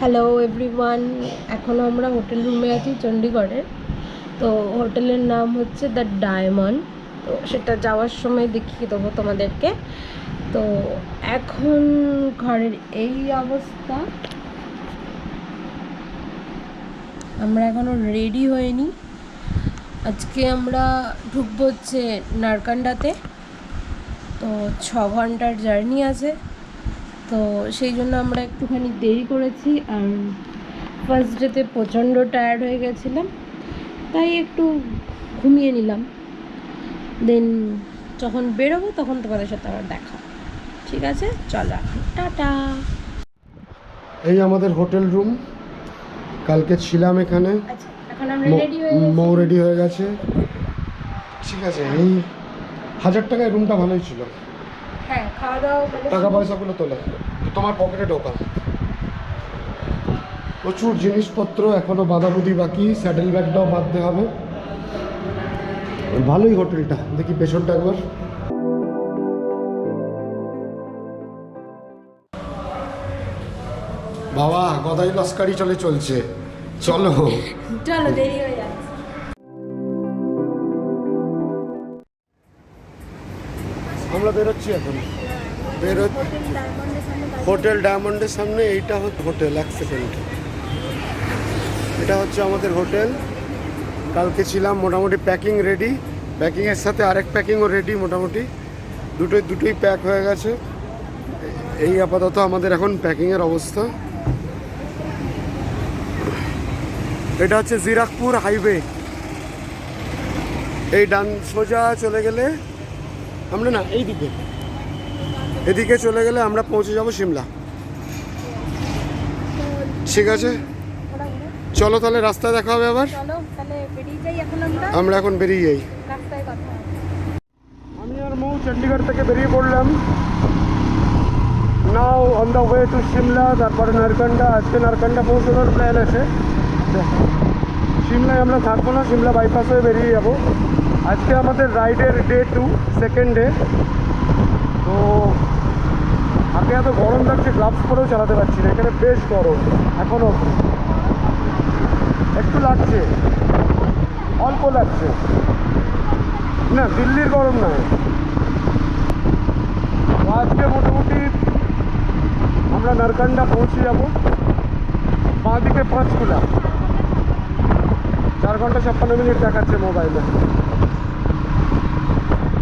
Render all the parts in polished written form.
Hello everyone, এখনও আমরা hotel রুমে আছি চণ্ডীগড়ের। তো হোটেলের নাম হচ্ছে দ্য ডায়মন্ড। তো সেটা যাওয়ার সময় দেখিয়ে দেবো তোমাদেরকে। তো এখন ঘরের এই অবস্থা, আমরা এখনও রেডি হইনি। আজকে আমরা ঢুকবো হচ্ছে নারকান্ডাতে। তো 6 ঘন্টার জার্নি আছে, তো সেই জন্য আমরা একটুখানি দেরি করেছি। আর ফার্স্ট ডেতে প্রচণ্ড টায়ার্ড হয়ে গেছিলাম, তাই একটু ঘুমিয়ে নিলাম। দেন যখন বেরোবো তখন তোমাদের সাথে আবার দেখা। ঠিক আছে, চলো এখন টাটা। এই আমাদের হোটেল রুম, কালকে ছিলাম এখানে। আচ্ছা, এখন আমরা রেডি হয়ে গেছি। মৌ রেডি হয়ে গেছে। ঠিক আছে, এই 1000 টাকায় রুমটা ভালোই ছিল। হ্যাঁ, খাওয়া দাওয়া টাকা পয়সাগুলো তোলে তোমার পকেটে ঢোকা। প্রচুর জিনিসপত্র এখনো বাঁধাবুধি বাকি, স্যাডেল ব্যাগটাও বাঁধতে হবে। ভালোই হোটেলটা, দেখি পেছনটা একবার। বাবা গদাই লস্কারি চলছে, চলো চলো, দেরি হয়ে যাচ্ছে। আমরা বেরোচ্ছি এখন। হোটেল ডায়মন্ডের সামনে। এইটা হচ্ছে হোটেল, এক সেকেন্ড। এটা হচ্ছে আমাদের হোটেল। কালকে ছিলাম, মোটামুটি প্যাকিং রেডি। প্যাকিংয়ের সাথে আরেক প্যাকিংও রেডি, মোটামুটি দুটোই প্যাক হয়ে গেছে। এই আপাতত আমাদের এখন প্যাকিংয়ের অবস্থা। এটা হচ্ছে জিরাকপুর হাইওয়ে। এই ডান সোজা চলে গেলে আমরা, না এদিকে চলে গেলে আমরা পৌঁছে যাব সিমলা। ঠিক আছে, চলো তাহলে রাস্তায় দেখা হবে আবার। চলো তাহলে বেরিয়ে যাই এখন আমরা এখন বেরিয়ে যাই। রাস্তায় কথা হবে। আমি আর মৌ চণ্ডীগড় থেকে বেরিয়ে পড়লাম। নাও on the way to Shimla, তারপরে নারকান্ডা। আজকে নারকান্ডা পৌঁছানোর প্ল্যান আছে। সিমলায় আমরা থাকবো না, সিমলা বাইপাস হয়ে বেরিয়ে যাব। আজকে আমাদের রাইডের ডে 2, সেকেন্ড ডে। তো আগে এত গরম লাগছে, গ্লাভস পরেও চালাতে পারছি না। এখানে বেশ গরম এখনও, একটু লাগছে, অল্প লাগছে না, দিল্লির গরম নয়। তো আজকে মোটামুটি আমরা নারকান্ডা পৌঁছে যাব। বাঁ দিকে 5 কিলা, 4 ঘন্টা 56 মিনিট দেখাচ্ছে মোবাইলে।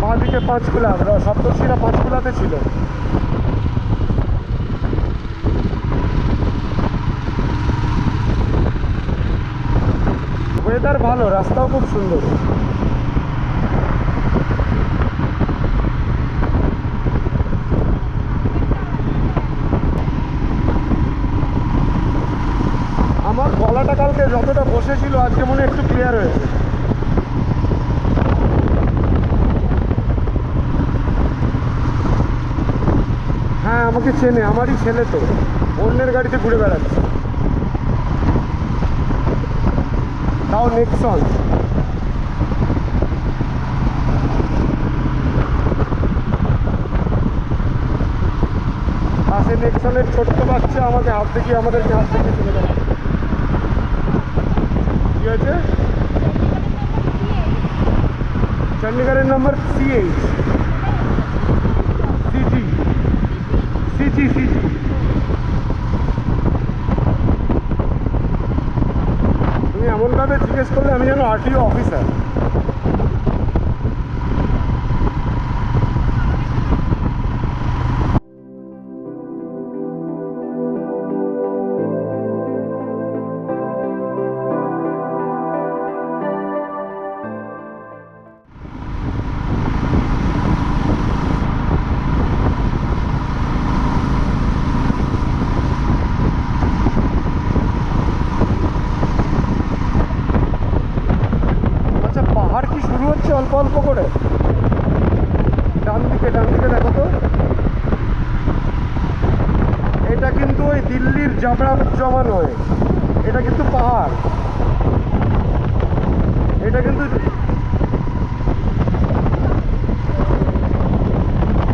বাঁ দিকে 5 কিলা, সপ্তর্ষিরা 5 কিলাতে ছিল। ওয়েদার ভালো, রাস্তাও খুব সুন্দর। আমার গলাটা কালকে যতটা বসেছিল আজকে মনে একটু ক্লিয়ার হয়েছে। হ্যাঁ, আমাকে চেনে, আমারই ছেলে তো, অন্যের গাড়িতে ঘুরে বেড়াচ্ছে, তাও নেক্সন। পাশে নেক্সনের ছোট্ট বাচ্চা আমাকে হাত দেখিয়ে, আমাদেরকে হাত দেখিয়ে চলে যাবে। কি হয়েছে? চণ্ডীগড়ের নম্বর CH CG তুমি এমনভাবে জিজ্ঞেস করলে আমি যেন RTO অফিসার। পাহাড় কি শুরু হচ্ছে অল্প অল্প করে। ডান দিকে দেখো তো, এটা কিন্তু ওই দিল্লির জাবরা জমা নয়, এটা কিন্তু পাহাড়। এটা কিন্তু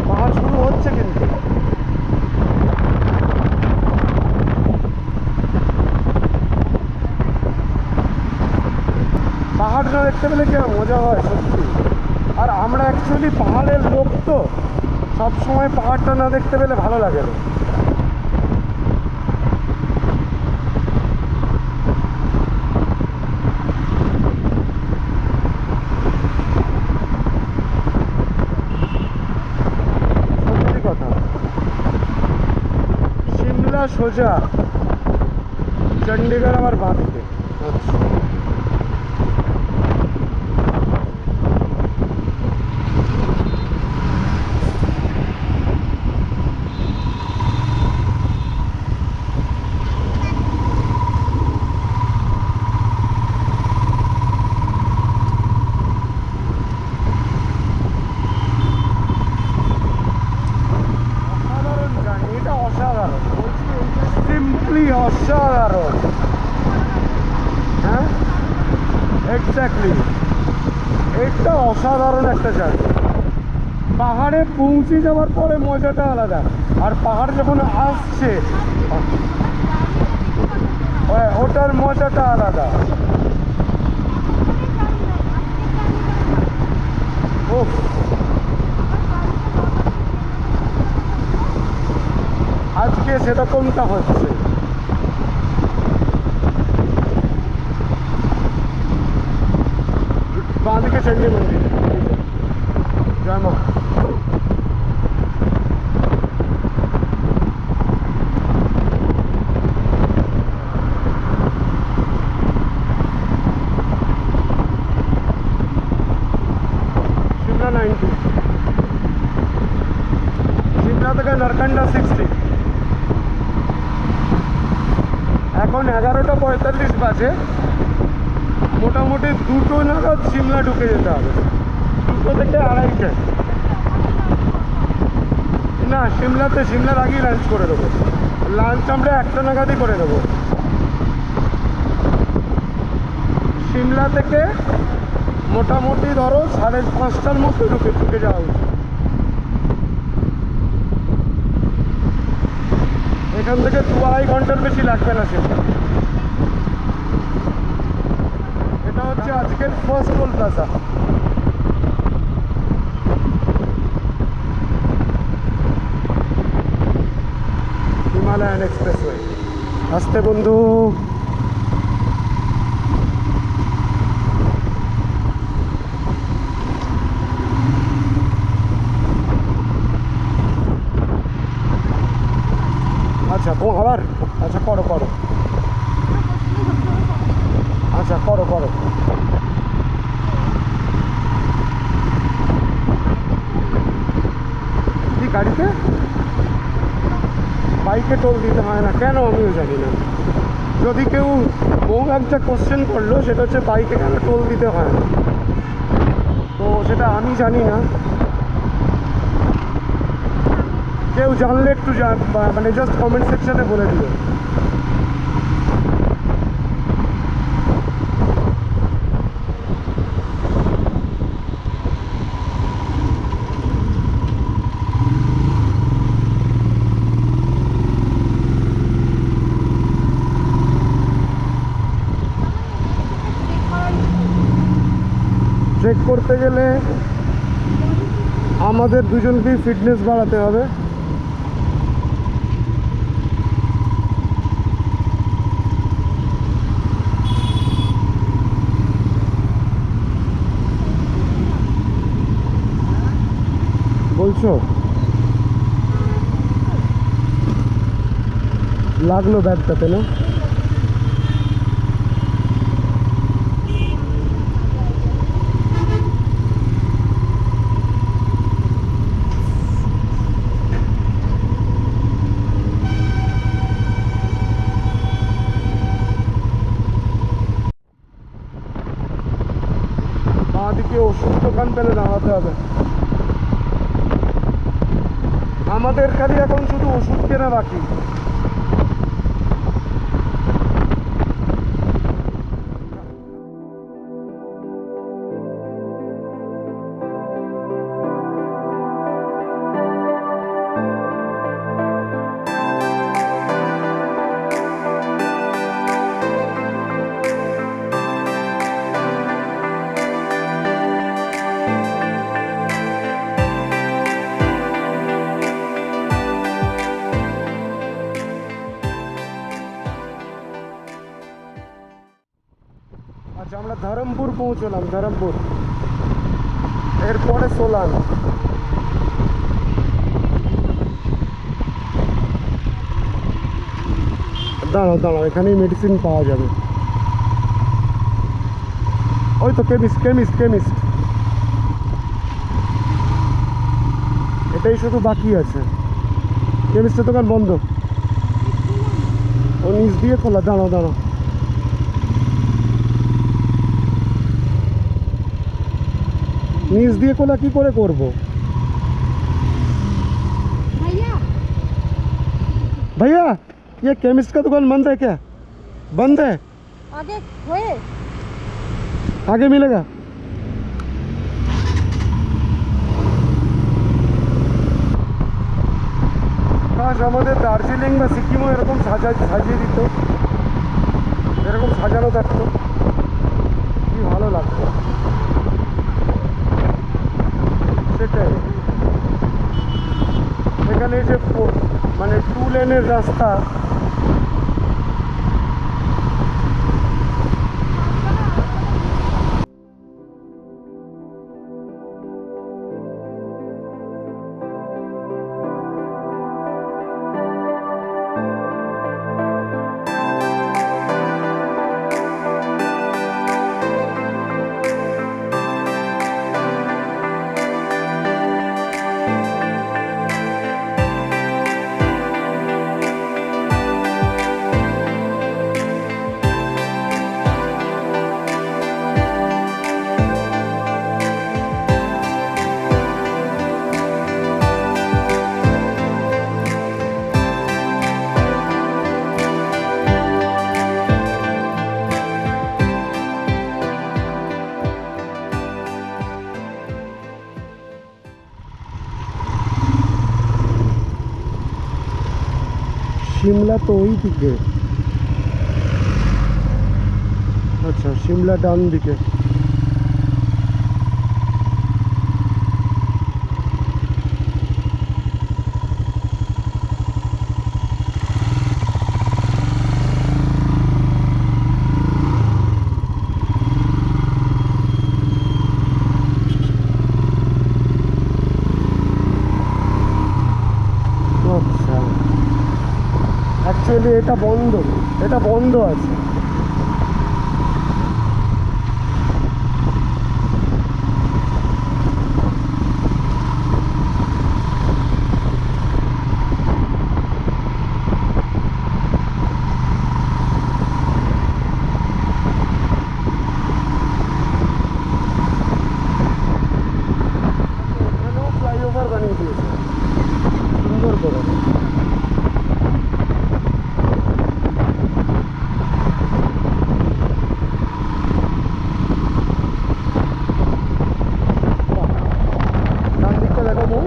পাহাড় শুরু হচ্ছে কিন্তু। পাহাড় না দেখতে পেলে কি আর মজা হয় সত্যি। আর আমরা অ্যাকচুয়ালি পাহাড়ের লোক তো, সব সময় পাহাড়টা না দেখতে পেলে ভালো লাগে না। সত্যি কথা, সিমলা সোজা, চণ্ডীগড় আমার বাঁ দিকে। আচ্ছা, অসাধারণ জার্নি, এটা অসাধারণ, সিম্পলি অসাধারণ। হ্যাঁ, এক্স্যাক্টলি, এটা অসাধারণ একটা জার্নি। পাহাড়ে পৌঁছে যাওয়ার পরে মজাটা আলাদা, আর পাহাড় যখন আসছে ওটার মজাটা আলাদা। ওফ, আজকে সেরকমটা হচ্ছে। বাঁদিকে চণ্ডী মন্দির, জয় মা। সিমলা 90, সিমলা থেকে নারকান্ডা 60। এখন 11:45 বাজে, মোটামুটি 2টো নাগাদ সিমলা ঢুকে যেতে হবে, 2টো থেকে 2:30। না, সিমলার আগেই লাঞ্চ করে দেবো। লাঞ্চ আমরা 1টা নাগাদই করে দেবো। সিমলা থেকে মোটামুটি ধরো 5:30টার মধ্যে ঢুকে যাওয়া উচিত। এখান থেকে 2-2.5 ঘন্টার বেশি লাগবে না সিমলা। এটা হচ্ছে আজকের first toll plaza. Himalayan expressway. আসতে বন্ধু। আচ্ছা, আবার আচ্ছা, করো। আচ্ছা, করো। কি গাড়িতে? বাইকে টোল দিতে হয় না কেন, আমিও জানি না। যদি কেউ বউ একটা কোশ্চেন করলো, সেটা হচ্ছে বাইকে কেন টোল দিতে হয় না, তো সেটা আমি জানি না। কেউ জানলে একটু মানে জাস্ট কমেন্ট সেকশনে বলে দিও। ট্রেক করতে গেলে আমাদের দুজনকেই ফিটনেস বাড়াতে হবে। বলছো লাগলো ব্যাগটাতে না? বাঁদিকে ওষুধ দোকান পেলে নামাতে হবে। আমাদের খালি এখন শুধু ওষুধ কেনা বাকি। পৌঁছলাম, ধরমপুর। এরপরে সোলান। দাঁড়াও দাঁড়াও, এখানেই মেডিসিন পাওয়া যাবে। ওই তো কেমিস্ট কেমিস্ট কেমিস্ট, এটাই শুধু বাকি আছে। কেমিস্টের দোকান বন্ধ, ও নিচ দিয়ে খোলা। দাঁড়াও দাঁড়াও, নিচ দিয়ে খোলা কি করে করবো? भैया ये केमिस्ट का दुकान बंद है क्या? बंद है? আগে হয়ে आगे मिलेगा? কাশ আমাদের দার্জিলিং বা সিকিমও এরকম সাজিয়ে দিত, এরকম সাজানো থাকতো, কি ভালো লাগতো। সেটাই, এখানে যে মানে 2 লেনের রাস্তা, শিমলা তো ওই দিকে। আচ্ছা, শিমলা ডান দিকে। আচ্ছা, অ্যাকচুয়ালি এটা বন্ধ, এটা বন্ধ আছে। এখানেও ফ্লাইওভার বানিয়ে দিয়েছে সুন্দর করে। ডান দিকটা দেখো বউ।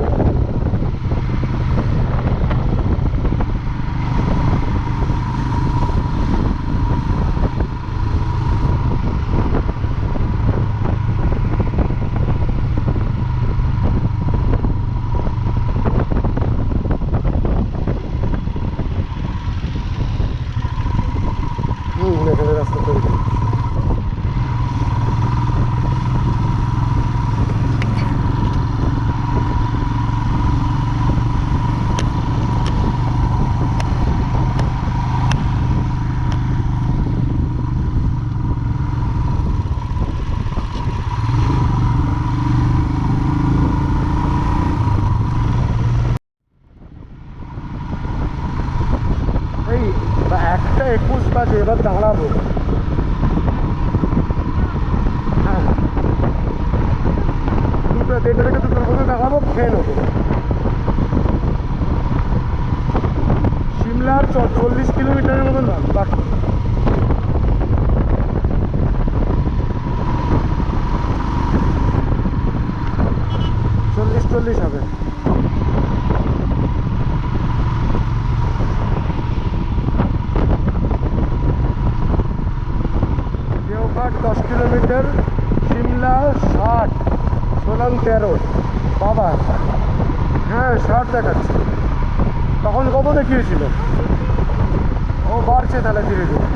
এখানে রাস্তা তৈরি করেছে। এই 1:21 বাজে, এবার দাঁড়াবো। হ্যাঁ, 1:30 থেকে 2:00 মধ্যে দাঁড়াবো, খেয়ে নেবো। সিমলার 40 কিলোমিটারের মতন বাকি। চল্লিশ হবে। দেওঘাট 10 কিলোমিটার, সিমলা 60, সোলান 13। বাবা, হ্যাঁ 60 দেখাচ্ছে, তখন কত দেখিয়েছিল? ও বাড়ছে তাহলে ধীরে ধীরে।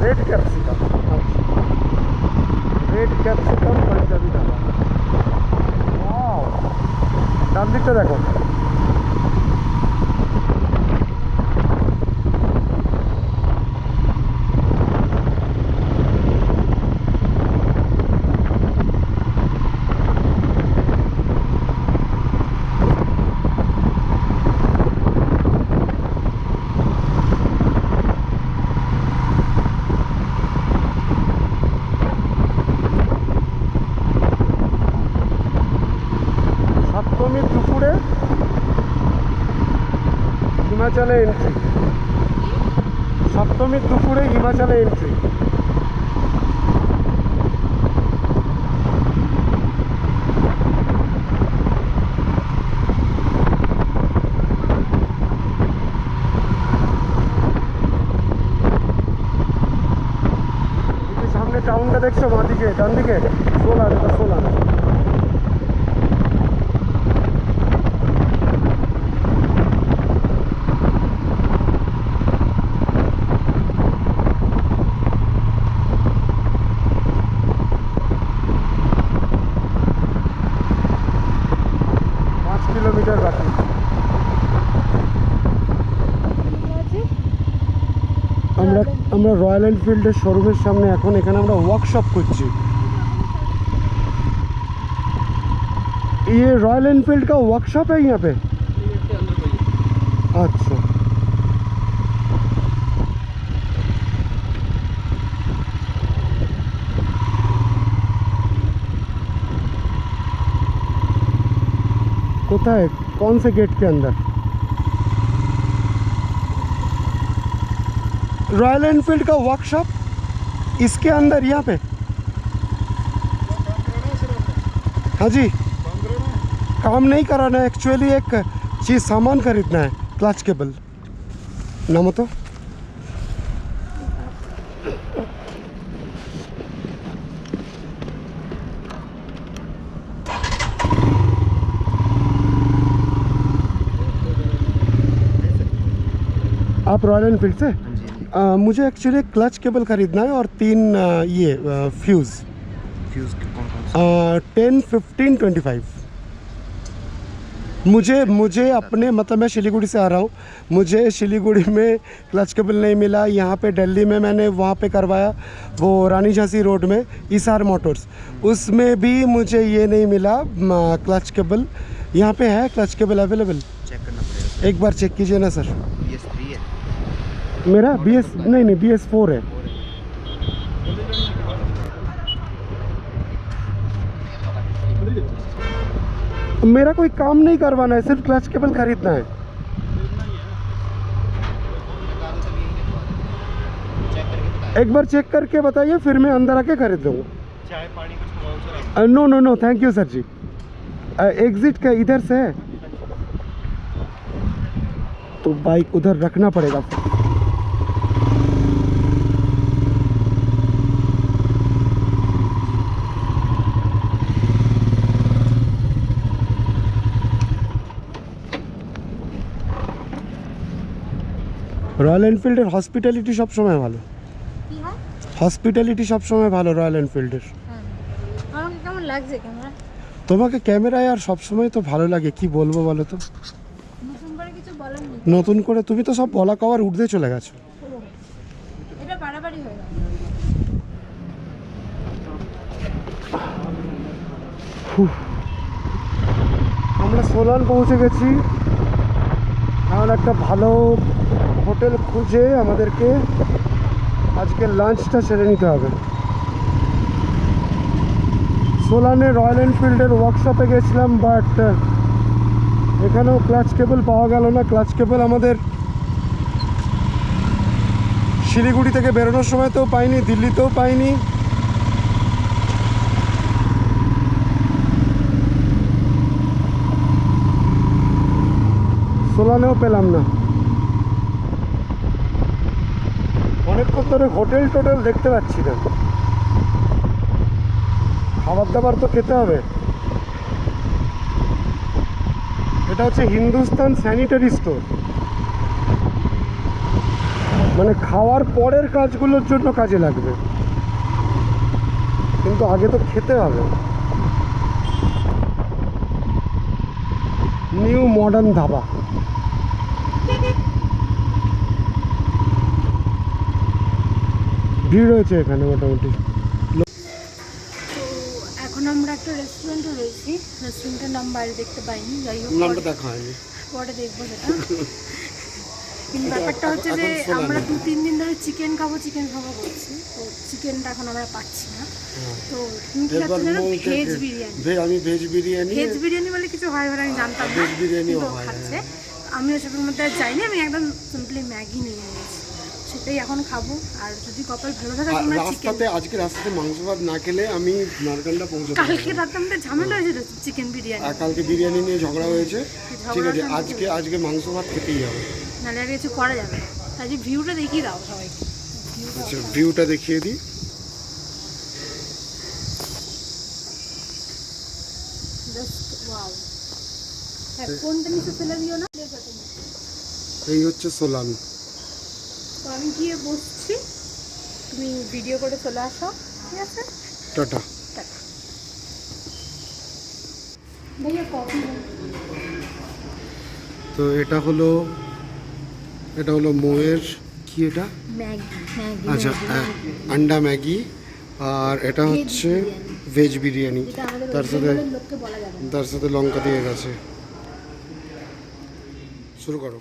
Red capsicum, red capsicum Punjabi dhaba. Wow, ডান দিকটা দেখো। সপ্তমীর দুপুরে হিমাচলে এন্ট্রি, সপ্তমীর দুপুরে হিমাচলে এন্ট্রি। সামনে টাউনটা দেখছো, বাঁদিকে ডান দিকে সোলার, এটা সোলার। কিলোমিটার বাকি। আমরা রয়্যাল এনফিল্ডের শোরুমের সামনে এখন, এখানে আমরা ওয়ার্কশপ করছি। ये रॉयल एनफील्ड का वर्कशॉप है यहाँ पे? अच्छा, कोথায়, कौन से गेट के अंदर? रॉयल एनफील्ड का वर्कशॉप इसके अंदर यहाँ पे? हाँ जी, काम नहीं कराना है एक्चुअली, एक चीज़ सामान खरीदना है, क्लच केबल। नाम तो आप रॉयल एनफील्ड से? मुझे एक्चुअली क्लच केबल खरीदना है और 3 ये फ्यूज़ 10, 15, 25। मुझे अपने मतलब मैं शिलीगुड़ी से आ रहा हूँ, मुझे शिलीगुड़ी में क्लच केबल नहीं मिला। यहाँ पे दिल्ली में मैंने वहाँ पे करवाया, वो रानी झांसी रोड में ईसार मोटर्स, उसमें भी मुझे ये नहीं मिला क्लच केबल। यहाँ पे है क्लच केबल अवेलेबल? चेक करना पड़ेगा। एक बार चेक कीजिए ना सर। BS3 है मेरा BS नहीं BS4 है। मेरा कोई काम नहीं करवाना है, सिर्फ क्लच केबल खरीदना है। एक बार चेक करके बताइए, फिर मैं अंदर आके खरीद लूँगा। चाय पानी कुछ वाउचर है? No no no, thank you sir ji. Exit का इधर से है तो बाइक उधर रखना पड़ेगा। রয়্যাল এনফিল্ডের হসপিটালিটি সব সময় ভালো, কি হয়? হসপিটালিটি সব সময় ভালো রয়্যাল এনফিল্ডের। আমাকে কেমন লাগছে ক্যামেরা? তোমাকে ক্যামেরায় আর সব সময় তো ভালো লাগে, কি বলবো বলো তো। নতুন করে কিছু বলার নেই, নতুন করে তুমি তো সব বলা কওয়ার ঊর্ধ্বে চলে গেছো। এটা বাড়াবাড়ি হয়ে গেল। আমরা সোলান পৌঁছে গেছি, এখন একটা ভালো হোটেল খুঁজে আমাদেরকে আজকে লাঞ্চটা সেরে নিতে হবে। সোলানে রয়্যাল এনফিল্ডের ওয়ার্কশপে গেছিলাম, বাট এখানেও ক্লাচ কেবল পাওয়া গেল না। ক্লাচ কেবল আমাদের শিলিগুড়ি থেকে বেরোনোর সময়তেও পাইনি, দিল্লিতেও পাইনি। সোলানেও পেলাম না। অনেকক্ষণ ধরে হোটেল টোটেল দেখতে পাচ্ছি না। খাবার দাবার তো খেতে হবে। এটা হচ্ছে হিন্দুস্তান স্যানিটারি স্টোর। মানে খাওয়ার পরের কাজগুলোর জন্য কাজে লাগবে, কিন্তু আগে তো খেতে হবে। New modern dhaba. ভিড় হয়েছে এখানে মোটামুটি। তো এখন আমরা একটা রেস্টুরেন্টে রয়েছি, রেস্টুরেন্টের নাম বাইরে দেখতে পাইনি, যাই হোক নামটা দেখা হয়নি। পরে দেখবো সেটা। কিন্তু ব্যাপারটা হচ্ছে যে আমরা 2-3 দিন ধরে চিকেন খাবো করছি, তো চিকেনটা এখন আমরা পাচ্ছি না। তো তুমি কি খাচ্ছ জানো? ভেজ বিরিয়ানি। আমি ভেজ বিরিয়ানি। ভেজ বিরিয়ানি বলে কিছু হয় বলে আমি জানতাম না, ভেজ বিরিয়ানিও কিন্তু হয়, খাচ্ছে। আমি ওসবের মধ্যে আর যাইনি, আমি একদম সিম্পলি ম্যাগি নিয়ে নিয়েছি, সেটাই এখন খাবো। আর যদি কপাল ভালো থাকে তোমরা চিকেন। আজকে রাস্তাতে মাংস ভাত না খেলে আমি নারকেলটা পৌঁছাতে পারবো না। কালকে রাতে আমাদের ঝামেলা হয়েছিল চিকেন বিরিয়ানি, আর কালকে বিরিয়ানি নিয়ে ঝগড়া হয়েছে। ঠিক আছে, ঝগড়াটা আজকে মাংস ভাত খেতেই হবে। নাহলে আর কিছু করা যাবে না। তাই যে ভিউটা দেখিয়ে দাও সবাইকে। আচ্ছা, ভিউটা দেখিয়ে দিই। Just wow. কোনটা নিচে ফেলে দিও না। এই হচ্ছে সোলান। তো আমি গিয়ে বসছি, তুমি ভিডিও করে চলে আসো, ঠিক আছে? টাটা। টাটা। ভাইয়া কফি। তো এটা হলো মোয়ের কি এটা? ম্যাগি। আচ্ছা, আন্ডা ম্যাগি। আর এটা হচ্ছে ভেজ বিরিয়ানি, যেটা আমাদের তার সাথে লোককে বলা যাবে না। লঙ্কা দিয়ে গেছে। শুরু করো।